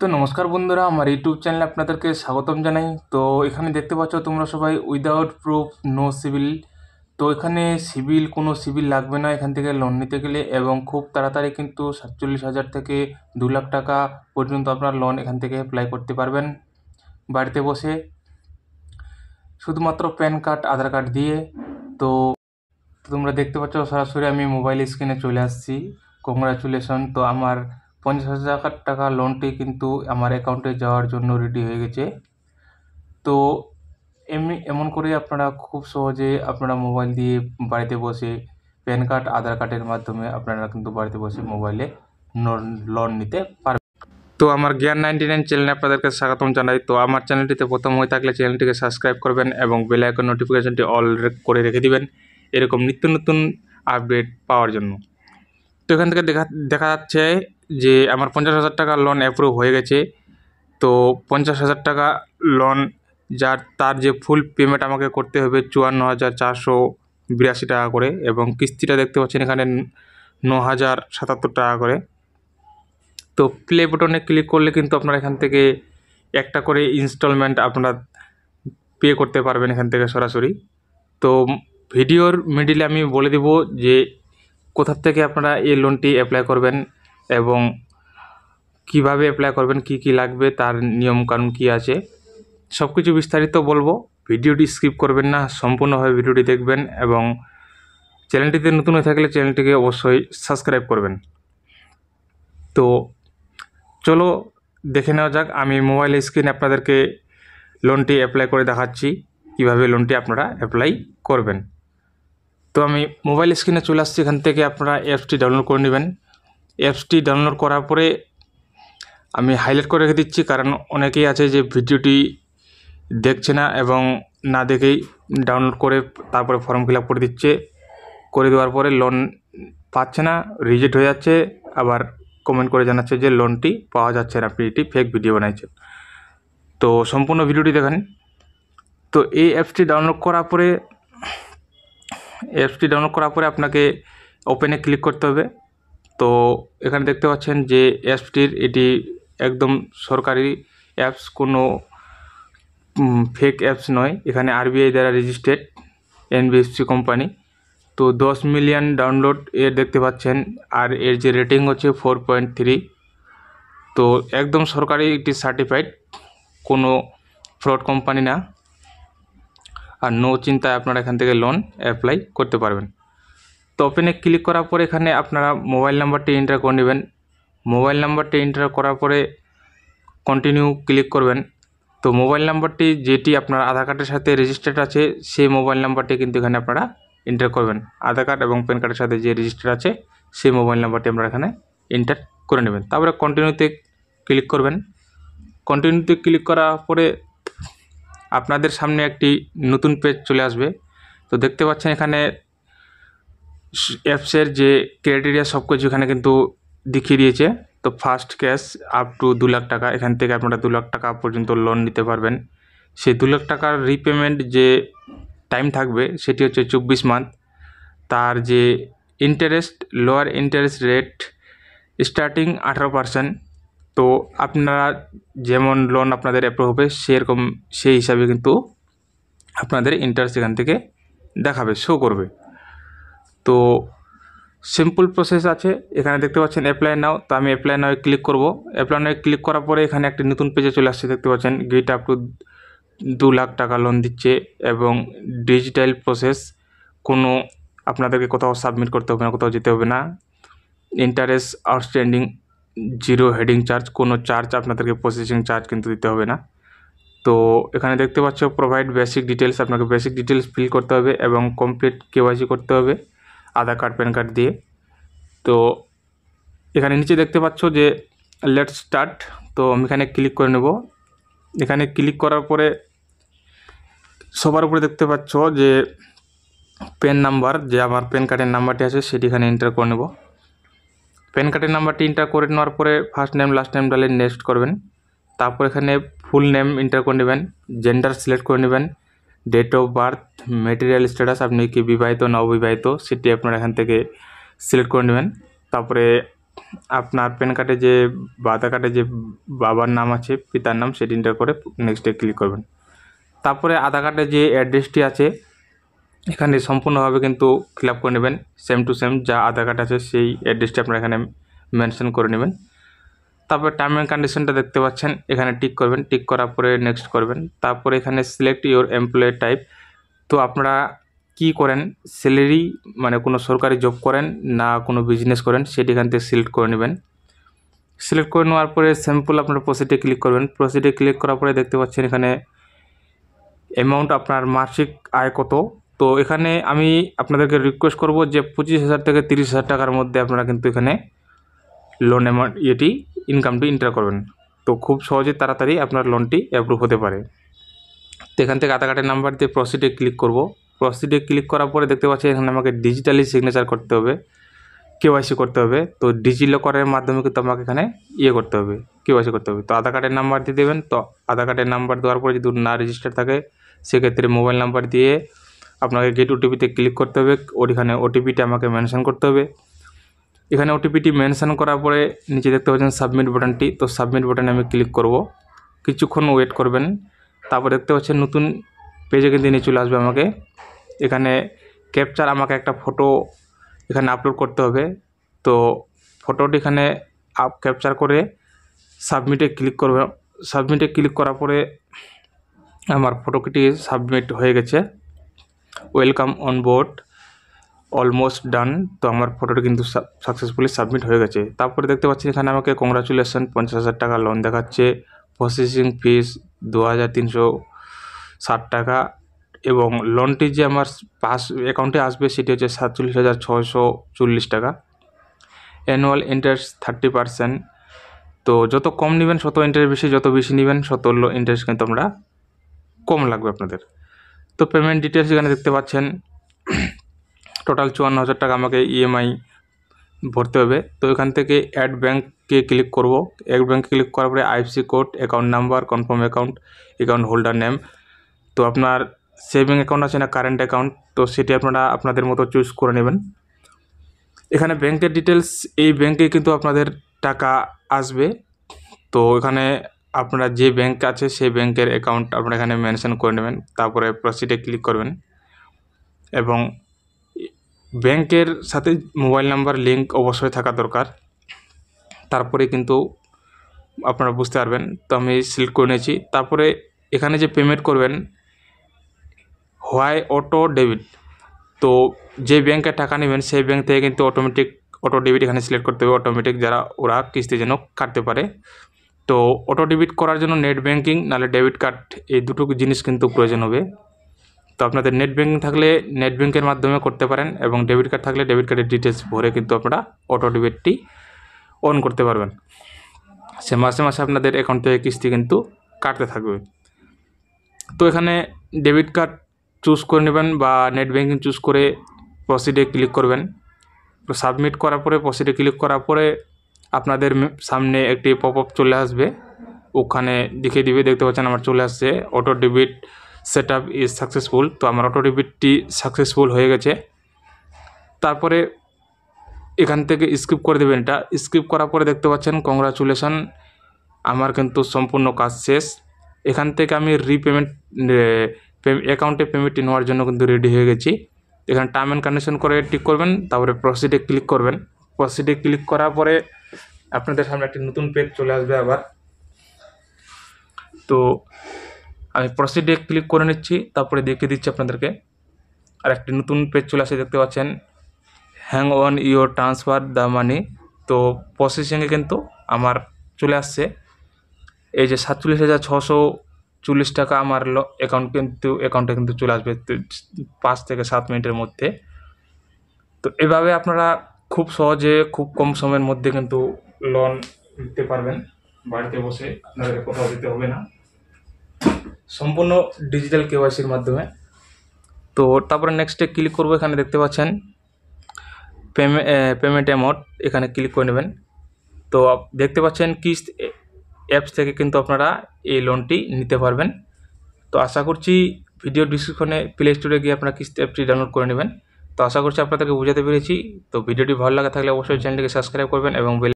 তো নমস্কার বন্ধুরা, আমার ইউটিউব চ্যানেলে আপনাদেরকে স্বাগতম জানাই। তো এখানে দেখতে পাচ্ছ তোমরা সবাই উইদাউট প্রুফ নো সিভিল। তো এখানে কোনো সিভিল লাগবে না এখান থেকে লোন নিতে গেলে, এবং খুব তাড়াতাড়ি কিন্তু 47,000 থেকে 2 লাখ টাকা পর্যন্ত আপনার লোন এখান থেকে অ্যাপ্লাই করতে পারবেন বাড়িতে বসে, শুধুমাত্র প্যান কার্ড আধার কার্ড দিয়ে। তো তোমরা দেখতে পাচ্ছ সরাসরি আমি মোবাইল স্ক্রিনে চলে আসছি। কংগ্রাচুলেশন। তো আমার 50,000 টাকা লোনটি কিন্তু আমার অ্যাকাউন্টে যাওয়ার জন্য রেডি হয়ে গেছে। তো এমন করে আপনারা খুব সহজে আপনারা মোবাইল দিয়ে বাড়িতে বসে প্যান কার্ড আধার কার্ডের মাধ্যমে আপনারা কিন্তু বাড়িতে বসে মোবাইলে লোন নিতে পারবেন। তো আমার জ্ঞান 99 চ্যানেলে আপনাদেরকে স্বাগতম জানাই। তো আমার চ্যানেলটিতে প্রথম হয়ে থাকলে চ্যানেলটিকে সাবস্ক্রাইব করবেন এবং বেল আইকন নোটিফিকেশনটি অল করে রেখে দিবেন এরকম নিত্য নতুন আপডেট পাওয়ার জন্য। তো এখান থেকে দেখা যাচ্ছে যে আমার 50,000 টাকা লোন অ্যাপ্রুভ হয়ে গেছে। তো 50,000 টাকা লোন তার যে ফুল পেমেন্ট আমাকে করতে হবে 54,482 টাকা করে, এবং কিস্তিটা দেখতে পাচ্ছেন এখানে 9,077 টাকা করে। তো প্লে বাটনে ক্লিক করলে কিন্তু আপনারা এখান থেকে একটা করে ইনস্টলমেন্ট আপনারা পে করতে পারবেন এখান থেকে সরাসরি। তো ভিডিওর মিডিলে আমি বলে দেব যে কোথা থেকে আপনারা এই লোনটি অ্যাপ্লাই করবেন এবং কিভাবে অ্যাপ্লাই করবেন, কি কি লাগবে, তার নিয়মকানুন কী আছে, সব কিছু বিস্তারিত বলবো। ভিডিওটি স্কিপ করবেন না, সম্পূর্ণভাবে ভিডিওটি দেখবেন এবং চ্যানেলটিতে নতুন হয়ে থাকলে চ্যানেলটিকে অবশ্যই সাবস্ক্রাইব করবেন। তো চলো দেখে নেওয়া যাক। আমি মোবাইল স্ক্রিনে আপনাদেরকে লোনটি অ্যাপ্লাই করে দেখাচ্ছি কিভাবে লোনটি আপনারা অ্যাপ্লাই করবেন। তো আমি মোবাইল স্ক্রিনে চলে আসছি। এখান থেকে আপনারা অ্যাপসটি ডাউনলোড করে নেবেন। অ্যাপসটি ডাউনলোড করার পরে আমি হাইলাইট করে রেখে দিচ্ছি, কারণ অনেকেই আছে যে ভিডিওটি দেখছে না এবং না দেখেই ডাউনলোড করে তারপরে ফর্ম ফিল আপ করে দিচ্ছে। করে দেওয়ার পরে লোন পাচ্ছে না, রিজেক্ট হয়ে যাচ্ছে, আবার কমেন্ট করে জানাচ্ছে যে লোনটি পাওয়া যাচ্ছে না, আপনি এটি ফেক ভিডিও বানাইছেন। তো সম্পূর্ণ ভিডিওটি দেখেন। তো এই অ্যাপসটি ডাউনলোড করার পরে আপনাকে ওপেনে ক্লিক করতে হবে। তো এখানে দেখতে পাচ্ছেন যে এটি একদম সরকারি অ্যাপস, কোনো ফেক অ্যাপস নয়। এখানে আরবিআই দ্বারা রেজিস্টার্ড এনবিএফসি কোম্পানি। তো 10 মিলিয়ন ডাউনলোড দেখতে পাচ্ছেন, আর এর যে রেটিং হচ্ছে 4.3। তো একদম সরকারি এটি সার্টিফাইড, কোনো ফ্রড কোম্পানি না। আর নো চিন্তায় আপনারা এখান থেকে লোন অ্যাপ্লাই করতে পারবেন। তো ওপেনে ক্লিক করার পরে এখানে আপনারা মোবাইল নাম্বারটি এন্টার করে নেবেন। মোবাইল নাম্বারটি এন্টার করার পরে কন্টিনিউ ক্লিক করবেন। তো মোবাইল নাম্বারটি যেটি আপনার আধার কার্ডের সাথে রেজিস্টার্ড আছে সেই মোবাইল নাম্বারটি কিন্তু এখানে আপনারা এন্টার করবেন। আধার কার্ড এবং প্যান কার্ডের সাথে যে রেজিস্টার আছে সেই মোবাইল নাম্বারটি আপনারা এখানে এন্টার করে নেবেন। তারপরে কন্টিনিউতে ক্লিক করবেন। কন্টিনিউতে ক্লিক করার পরে আপনাদের সামনে একটি নতুন পেজ চলে আসবে। তো দেখতে পাচ্ছেন এখানে অ্যাপসের যে ক্রাইটেরিয়া সব কিছু এখানে কিন্তু দেখিয়ে দিয়েছে। তো first cash up to 2 lakh টাকা, এখান থেকে আপনারা 2 লাখ টাকা পর্যন্ত লোন নিতে পারবেন। সেই 2 লাখ টাকার রিপেমেন্ট যে টাইম থাকবে সেটি হচ্ছে 24 মান্থ। তার যে interest, lower interest rate starting 18%। তো আপনারা যেমন লোন আপনাদের অ্যাপ্রুভ হবে সেই হিসাবে কিন্তু আপনাদের ইন্টারেস্ট এখান থেকে দেখাবে, শো করবে। তো সিম্পল প্রসেস আছে। এখানে দেখতে পাচ্ছেন অ্যাপ্লাই নাও। তো আমি অ্যাপ্লাই নাও ক্লিক করব। অ্যাপ্লাই নাও ক্লিক করার পরে এখানে একটি নতুন পেজে চলে আসছে। দেখতে পাচ্ছেন গেট আপ টু 2 লাখ টাকা লোন দিচ্ছে এবং ডিজিটাল প্রসেস, কোনো আপনাদেরকে কোথাও সাবমিট করতে হবে না, কোথাও যেতে হবে না। ইন্টারেস্ট আউটস্ট্যান্ডিং 0 হেডিং চার্জ, কোনো চার্জ আপনাদেরকে প্রসেসিং চার্জ কিন্তু দিতে হবে না। তো এখানে দেখতে পাচ্ছ প্রোভাইড বেসিক ডিটেলস, আপনাকে বেসিক ডিটেলস ফিল করতে হবে এবং কমপ্লিট কেওয়াইসি করতে হবে আধার কার্ড প্যান কার্ড দিয়ে। তো এখানে নিচে দেখতে পাচ্ছ যে লেটস স্টার্ট। তো আমি এখানে ক্লিক করে নেব। এখানে ক্লিক করার পরে সবার উপরে দেখতে পাচ্ছ যে প্যান নাম্বার, যে আমার প্যান কার্ডের নাম্বারটি আছে সেটি এখানে এন্টার করে নেব। প্যান কার্ডের নাম্বারটি এন্টার করে নেওয়ার পরে ফার্স্ট নেম লাস্ট নেম ডালে নেক্সট করবেন। তারপর এখানে ফুল নেম এন্টার করে নেবেন, জেন্ডার সিলেক্ট করে নেবেন, date of birth, material status, আপনি কি বিবাহিত না অবিবাহিত সেটি আপনারা এখান থেকে সিলেক্ট করে নেবেন। তারপরে আপনার প্যান কার্ডে যে বা আধার কার্ডে যে বাবার নাম আছে, পিতার নাম, সেটি এন্টার করে নেক্সটে ক্লিক করবেন। তারপরে আধার কার্ডে যে অ্যাড্রেসটি আছে এখানে সম্পূর্ণভাবে কিন্তু ফিল আপ করে নেবেন, সেম টু সেম যা আধার কার্ড আছে সেই অ্যাড্রেসটি আপনারা এখানে মেনশন করে নেবেন। তারপরে টার্ম অ্যান্ড কন্ডিশনটা দেখতে পাচ্ছেন, এখানে টিক করবেন, টিক করার পরে নেক্সট করবেন। তারপরে এখানে সিলেক্ট ইওর এমপ্লয়ের টাইপ, তো আপনারা কি করেন, স্যালারি মানে কোনো সরকারি জব করেন না কোনো বিজনেস করেন, সেটি এখান থেকে সিলেক্ট করে নেবেন। সিলেক্ট করে নেওয়ার পরে সিম্পল আপনার প্রসিডে ক্লিক করবেন। প্রসিডে ক্লিক করার পরে দেখতে পাচ্ছেন এখানে অ্যামাউন্ট আপনার মাসিক আয় কত। তো এখানে আমি আপনাদেরকে রিকোয়েস্ট করব যে 25,000 থেকে 30,000 টাকার মধ্যে আপনারা কিন্তু এখানে লোন অ্যামাউন্ট ইনকামটি এন্টার করবেন। তো খুব সহজে তাড়াতাড়ি আপনার লোনটি অ্যাপ্রুভ হতে পারে। তো এখান থেকে আধার কার্ডের নাম্বার দিয়ে প্রসিডে ক্লিক করব। প্রসিডে ক্লিক করার পরে দেখতে পাচ্ছি এখানে আমাকে ডিজিটালি সিগনেচার করতে হবে, কেওয়াইসি করতে হবে। তো ডিজিলকারের মাধ্যমে কিন্তু আমাকে এখানে করতে হবে, কেওয়াইসি করতে হবে। তো আধার কার্ডের নাম্বার দিয়ে দেবেন। তো আধার কার্ডের নাম্বার দেওয়ার পরে যদি না রেজিস্টার থাকে সেক্ষেত্রে মোবাইল নাম্বার দিয়ে আপনাকে গেট ওটিপিতে ক্লিক করতে হবে। ওইখানে ওটিপিটা আমাকে মেনশন করতে হবে। এখানে ওটিপিটি মেনশন করার পরে নিচে দেখতে পাচ্ছেন সাবমিট বাটনটি, তো সাবমিট বাটনে আমি ক্লিক করব। কিছুক্ষণ ওয়েট করবেন। তারপর দেখতে পাচ্ছেন নতুন পেজে কিন্তু নিয়ে চলে আসবে আমাকে। এখানে ক্যাপচার আমাকে একটা ফটো এখানে আপলোড করতে হবে। তো ফটোটি এখানে ক্যাপচার করে সাবমিটে ক্লিক করবে। সাবমিটে ক্লিক করার পরে আমার ফটোটি সাবমিট হয়ে গেছে। Welcome on board, almost done. তো আমার ফটোটি কিন্তু সাকসেসফুলি সাবমিট হয়ে গেছে। তারপরে দেখতে পাচ্ছি এখানে আমাকে কংগ্রাচুলেশন 50,000 টাকা লোন দেখাচ্ছে। প্রসেসিং ফিস 2,360 টাকা এবং লোনটি যে আমার অ্যাকাউন্টে আসবে সেটি হচ্ছে 47,640 টাকা। Annual interest 30%। তো যত কম নেবেন তত ইন্টারেস্ট বেশি, যত বেশি নেবেন তত ইন্টারেস্ট কিন্তু আমরা কম লাগবে আপনাদের। তো পেমেন্ট ডিটেলস এখানে দেখতে পাচ্ছেন টোটাল 54,000 টাকা আমাকে ইএমআই ভরতে হবে। তো এখান থেকে অ্যাড ব্যাঙ্ককে ক্লিক করব। অ্যাড ব্যাঙ্কে ক্লিক করার পরে IFC code, account number, confirm account, account holder name. তো আপনার সেভিং অ্যাকাউন্ট আছে না কারেন্ট অ্যাকাউন্ট, তো সেটি আপনারা আপনাদের মতো চুজ করে নেবেন। এখানে ব্যাংকের ডিটেলস, এই ব্যাংকে কিন্তু আপনাদের টাকা আসবে। তো এখানে আপনারা যে ব্যাংক আছে সেই ব্যাংকের অ্যাকাউন্ট আপনারা এখানে মেনশন করে নেবেন। তারপরে প্রসিডে ক্লিক করবেন এবং ব্যাংকের সাথে মোবাইল নাম্বার লিঙ্ক অবশ্যই থাকা দরকার, তারপরে কিন্তু আপনারা বুঝতে পারবেন। তো আমি সিলেক্ট করে নিয়েছি। তারপরে এখানে যে পেমেন্ট করবেন হোয়াই অটো ডেবিট, তো যে ব্যাংকে টাকা নেবেন সেই ব্যাংক থেকে কিন্তু অটো ডেবিট এখানে সিলেক্ট করতে হবে, অটোমেটিক যারা ওরা কিস্তি যেন কাটতে পারে। তো অটো ডেবিট করার জন্য নেট ব্যাঙ্কিং নাহলে ডেবিট কার্ড, এই দুটো জিনিস কিন্তু প্রয়োজন হবে। তো আপনাদের নেট ব্যাঙ্কিং থাকলে নেট ব্যাঙ্কের মাধ্যমে করতে পারেন এবং ডেবিট কার্ড থাকলে ডেবিট কার্ডের ডিটেলস ভরে কিন্তু আপনারা অটো ডেবিটটি অন করতে পারবেন। সে মাসে মাসে আপনাদের অ্যাকাউন্ট থেকে কিস্তি কিন্তু কাটতে থাকবে। তো এখানে ডেবিট কার্ড চুজ করে নেবেন বা নেট ব্যাঙ্কিং চুজ করে প্রসিডে ক্লিক করবেন। তো সাবমিট করার পরে প্রসিডে ক্লিক করার পরে আপনাদের সামনে একটি পপ আপ চলে আসবে, ওখানে দেখিয়ে দিবে। দেখতে পাচ্ছেন আমার চলে আসছে auto debit set up is successful. তো আমার অটো ডেবিটটি সাকসেসফুল হয়ে গেছে। তারপরে এখান থেকে স্কিপ করে দেবেন। এটা স্কিপ করার পরে দেখতে পাচ্ছেন কংগ্রাচুলেশন, আমার কিন্তু সম্পূর্ণ কাজ শেষ। এখান থেকে আমি রিপেমেন্ট অ্যাকাউন্টে পেমেন্টটি নেওয়ার জন্য কিন্তু রেডি হয়ে গেছি। এখানে টার্ম অ্যান্ড কন্ডিশন করে টিক করবেন, তারপরে প্রসিডে ক্লিক করবেন। প্রসিডে ক্লিক করার পরে আপনাদের সামনে একটি নতুন পেজ চলে আসবে আবার। তো আমি প্রসিডে ক্লিক করে নিচ্ছি, তারপরে দেখিয়ে দিচ্ছি আপনাদেরকে। আর একটি নতুন পেজ চলে আসে দেখতে পাচ্ছেন, hang on your transfer the money. তো প্রসেসিংয়ে কিন্তু আমার চলে আসছে এই যে 47,640 টাকা আমার অ্যাকাউন্টে কিন্তু চলে আসবে 5 থেকে 7 মিনিটের মধ্যে। তো এভাবে আপনারা খুব সহজে খুব কম সময়ের মধ্যে কিন্তু লোন নিতে পারবেন, বাড়িতে বসে আপনাদের কোথাও দিতে হবে না, সম্পূর্ণ ডিজিটাল কেওয়াইসির মাধ্যমে। তো তারপরে নেক্সটে ক্লিক করবো। এখানে দেখতে পাচ্ছেন পেমেন্ট অ্যামাউন্ট, এখানে ক্লিক করে নেবেন। তো দেখতে পাচ্ছেন কিস্ত অ্যাপস থেকে কিন্তু আপনারা এই লোনটি নিতে পারবেন। তো আশা করছি ভিডিও ডিসক্রিপশনে প্লে স্টোরে গিয়ে আপনারা কিস্ত অ্যাপটি ডাউনলোড করে নেবেন। তো আশা করছি আপনাদেরকে বোঝাতে পেরেছি। তো ভিডিওটি ভালো লাগা থাকলে অবশ্যই চ্যানেলটিকে সাবস্ক্রাইব করবেন এবং বেল